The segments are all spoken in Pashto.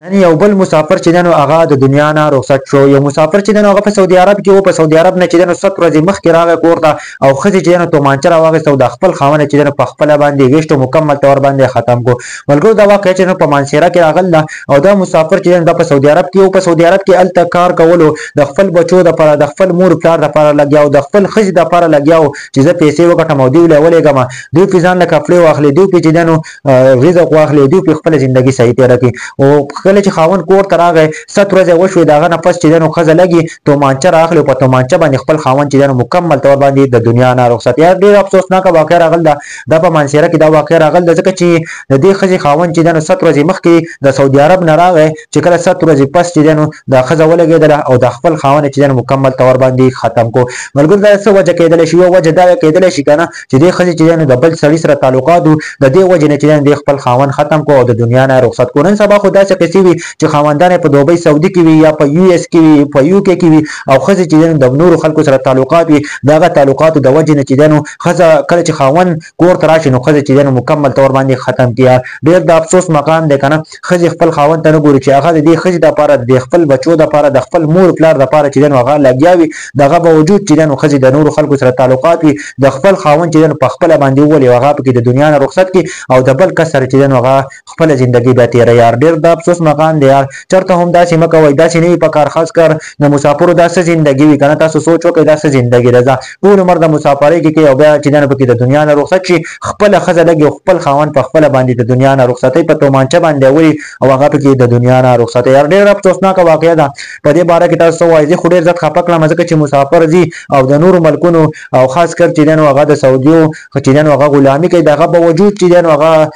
نن یو بل مسافر چې دنو هغه د دنیا نه رخصت شو. یو مسافر چې دنو هغه په سعودي عرب کې و، په سعودي عرب نه چې دنو 7 ورځې مخکې راغی کور ته، او ښځې چې دنو تومانچه راواخیسته او د خپل خاوند چې دنو په خپله باندې ویشتو مکمل طور باندې ختم کو. ملګرو دا واقعه چې دنو په مانسیره کې راغله، او دا مسافر چې دنو دا په سعودي عرب کې و، په سعودي عرب کې هلته کار کولو، د خپل بچو دپاره، د خپل مور پلار دپاره لګیا و، د خپل ښځې دپاره لګیا و چې زه پیسې وګټم او دوی له ولېږم، دوی پرې ځان له کپړې واخلي، دوی پرې چې دنو رزق واخلي، دوی پرې خپله زندګي صحیح تېره کړي. او کله چې خاوند کور ته راغی 7 ورځې وشوې، د هغه نه پس چې دنو ښځه لګي تومانچه رااخلي، په تومانچه باندې خپل خاوند چې دنو مکمل طور باندې د دنیا نه رخصت. یار ډېر افسوسناکه واقعه راغله دا په مانسیره کې دا واقعه راغله، ځکه چې د دې ښځې خاوند چې دنو 7 ورځې مخکې د سعودي عرب نه راغی، چې کله 7 ورځې پس چې دنو دا ښځه ولګېدله او د خپل خاوند چې دنو مکمل طور باندې ختم کو. ملګرو دا څه وجه کېدلی شي؟ یو وجه دا کېدلی شي که نه چې دې ښځې چې دنو د بل سړي سره تعلقات و، د دې وجې نه چې دنو دې خپل خاوند ختم کو او د دنیا نه رخصت کو. نن سبا خو داسې قصې وي چې خاوندان یې په دوبۍ سعودي کې وي یا په یو اس کې وي، په یو کې کې وي، او ښځې چې دنو د نورو خلکو سره تعلقات وي، د هغه تعلقاتو د وجې نه چې دنو ښځه کله چې خاوند کور ته راشي نو ښځه چې دنو مکمل طور باندې ختم کړي. ډېر د افسوس مقام دی که نه، ښځې خپل خاوند ته نه ګوري چې هغه د دې ښځې دپاره، د خپل بچو دپاره، د خپل مور پلار دپاره چې دنو هغه لګیا وي، د هغه باوجود چې دنو ښځې د نورو خلکو سره تعلقات وي، د خپل خاوند چې دنو په خپله باندې وولي هغه پکې د دنیا نه رخصت کړي او د بل کس سره چې دنو هغه خپله زندګي بیا تېره. یار ډېر د افسوس مقام دی یار، چېرته هم داسې مه کوئ، داسې نه وي پکار. خاص کر د مسافرو دا څه زندګي وي که نه، تاسو سوچ وکړئ دا څه زندګي ده. ټول عمر د مسافرۍ کې کوي او بیا چې دنو پکې د دنیا نه رخصت شي، خپله ښځه لګي او خپل خاوند په خپله باندې د دنیا نه رخصتۍ په تومانچه باندې اولي او هغه پکې د دنیا نه رخصتۍ. یار ډېر افسوسناکه واقعه ده. په دې باره کې تاسو څه وایئ؟ زه خو ډېر زیات خفه کړم ځکه چې مسافر ځي او د نورو ملکونو او خاص کر چې دنو هغه د سعودیو چې دنو هغه غلامي کوي، د هغه باوجود چې دنو هغه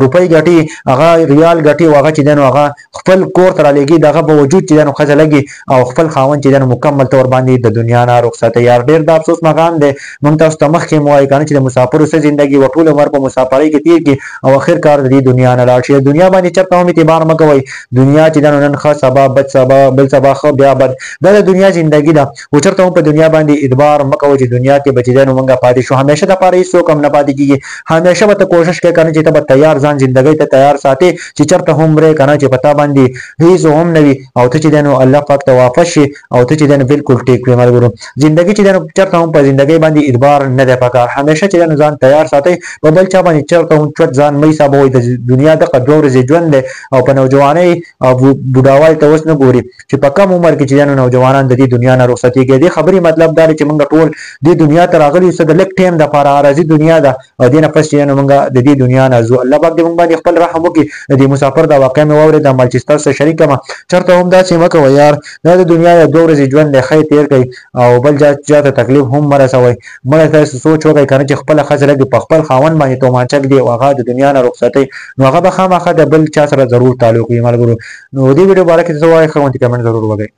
روپۍ ګټي، هغه ریال ګټي او هغه چې دنو هغه خپل کور ته رالېږي، د هغه باوجود چې دنو ښځه لګي او خپل خاوند چې دنو مکمل طور باندې د دنیا نه رخصتۍ. یار ډېر د افسوس مقام دی. موږ تاسو ته مخکې مو وایو که نه چې د مسافرو څه زندګي و، ټول عمر په مسافرۍ کې تېر کړي او اخر کار د دې دنیا نه لاړ شي. دنیا باندې چېرته هم اعتبار مه کوئ. دنیا چې دنو نن ښه، سبا بد، سبا بل سبا ښه، بیا بد. دا د دنیا زندګي ده، خو چېرته هم په دنیا باندې اعتبار مه کوئ چې دنیا کې به چې دنو موږ پاتې شو. همیشه دپاره هېڅوک هم نه پاتې کېږي. همیشه به ته کوشش کوې که نه چې ته به تیار ځان زندګۍ ته تیار ساتې چې چېرته هم مرې که نه، چې په تا باندې هېڅ هم نه وي او ته چې دنو الله پاک ته واپس شي او ته چې دنو بالکل ټیک کړې. ملګرو زندګي چې دنو چېرته هم په زندګۍ باندې اعتبار نه دی پکار. همیشه چې دنو ځان تیار ساتئ، په بل چا باندې چېرته هم چوټ ځان مه حسابوئ. د دنیا دغه 2 ورځې ژوند دی او په نوجوانۍ او بوډاوالي ته اوس نه ګوري چې په کم عمر کې چې دنو نوجوانان د دې دنیا نه رخصتېږي. دې خبرې مطلب دا دی چې موږ ټول دې دنیا ته راغلي یو، څه د لږ ټایم دپاره عارضي دنیا ده او دې نه پس چې دنو موږ د دې دنیا نه ځو. الله پاک دې موږ باندې خپل رحم وکړي. د دې مسافر دا واقعه مې واورېده، عمل چې ستاسو سره شریک کړمه. چېرته هم داسې مه کوئ یار، دا د دنیا یو 2 ورځې ژوند دی، ښه یې تېر کړئ او بل چا ته تکلیف هم مه رسوئ. مړه تاسو سوچ وکړئ که نه چې خپله ښځه لګي په خپل خاوند باندې تومانچه ږدي او هغه د دنیا نه رخصتۍ، نو هغه به خامخا د بل چا سره ضرور تعلق وي. ملګرو نو دې ویډیو باره کې څه وایئ؟ ښه غونې کمنټ ضرور وکړئ.